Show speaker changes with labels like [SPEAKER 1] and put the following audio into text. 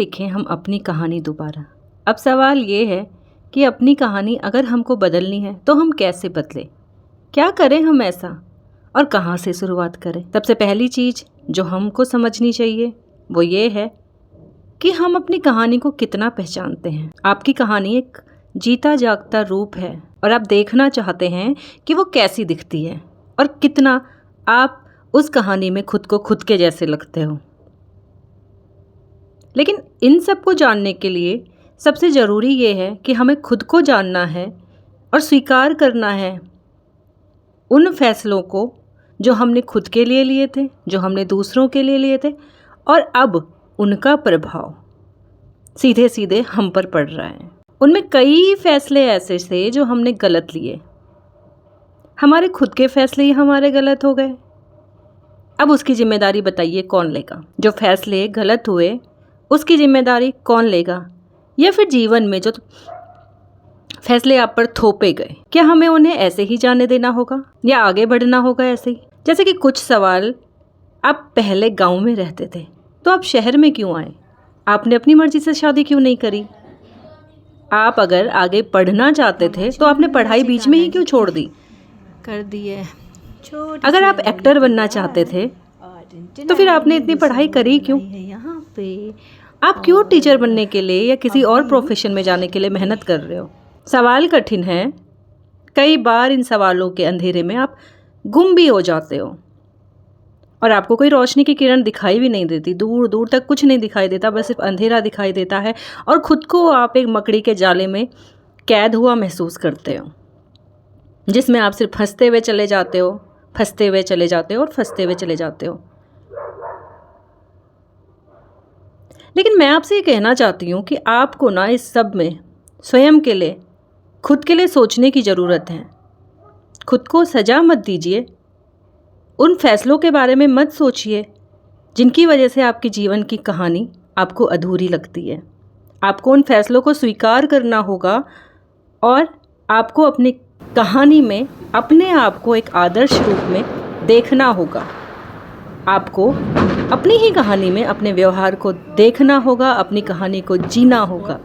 [SPEAKER 1] लिखें हम अपनी कहानी दोबारा। अब सवाल ये है कि अपनी कहानी अगर हमको बदलनी है तो हम कैसे बदलें, क्या करें हम ऐसा, और कहाँ से शुरुआत करें। सबसे पहली चीज़ जो हमको समझनी चाहिए वो ये है कि हम अपनी कहानी को कितना पहचानते हैं। आपकी कहानी एक जीता जागता रूप है और आप देखना चाहते हैं कि वो कैसी दिखती है और कितना आप उस कहानी में खुद को खुद के जैसे लगते हो। लेकिन इन सब को जानने के लिए सबसे ज़रूरी ये है कि हमें खुद को जानना है और स्वीकार करना है उन फैसलों को जो हमने खुद के लिए लिए थे, जो हमने दूसरों के लिए लिए थे, और अब उनका प्रभाव सीधे सीधे हम पर पड़ रहा है। उनमें कई फैसले ऐसे थे जो हमने गलत लिए, हमारे खुद के फैसले ही हमारे गलत हो गए। अब उसकी जिम्मेदारी बताइए कौन लेगा? जो फैसले गलत हुए उसकी जिम्मेदारी कौन लेगा? या फिर जीवन में जो फैसले आप पर थोपे गए, क्या हमें उन्हें ऐसे ही जाने देना होगा या आगे बढ़ना होगा ऐसे ही? जैसे कि कुछ सवाल, आप पहले गांव में रहते थे तो आप शहर में क्यों आए? आपने अपनी मर्जी से शादी क्यों नहीं करी? आप अगर आगे पढ़ना चाहते थे तो आपने पढ़ाई बीच में ही क्यों छोड़ दी?
[SPEAKER 2] कर दिए।
[SPEAKER 1] अगर आप एक्टर बनना चाहते थे तो फिर आपने इतनी पढ़ाई करी क्यों?
[SPEAKER 2] यहाँ पे
[SPEAKER 1] आप क्यों टीचर बनने के लिए या किसी और प्रोफेशन में जाने के लिए मेहनत कर रहे हो? सवाल कठिन है। कई बार इन सवालों के अंधेरे में आप गुम भी हो जाते हो और आपको कोई रोशनी की किरण दिखाई भी नहीं देती। दूर दूर तक कुछ नहीं दिखाई देता, बस सिर्फ अंधेरा दिखाई देता है और खुद को आप एक मकड़ी के जाले में कैद हुआ महसूस करते हो, जिसमें आप सिर्फ फंसते हुए चले जाते हो, फंसते हुए चले जाते हो और फंसते हुए चले जाते हो। लेकिन मैं आपसे ये कहना चाहती हूँ कि आपको ना इस सब में स्वयं के लिए, खुद के लिए सोचने की ज़रूरत है। खुद को सज़ा मत दीजिए, उन फैसलों के बारे में मत सोचिए जिनकी वजह से आपके जीवन की कहानी आपको अधूरी लगती है। आपको उन फैसलों को स्वीकार करना होगा और आपको अपनी कहानी में अपने आप को एक आदर्श रूप में देखना होगा। आपको अपनी ही कहानी में अपने व्यवहार को देखना होगा, अपनी कहानी को जीना होगा।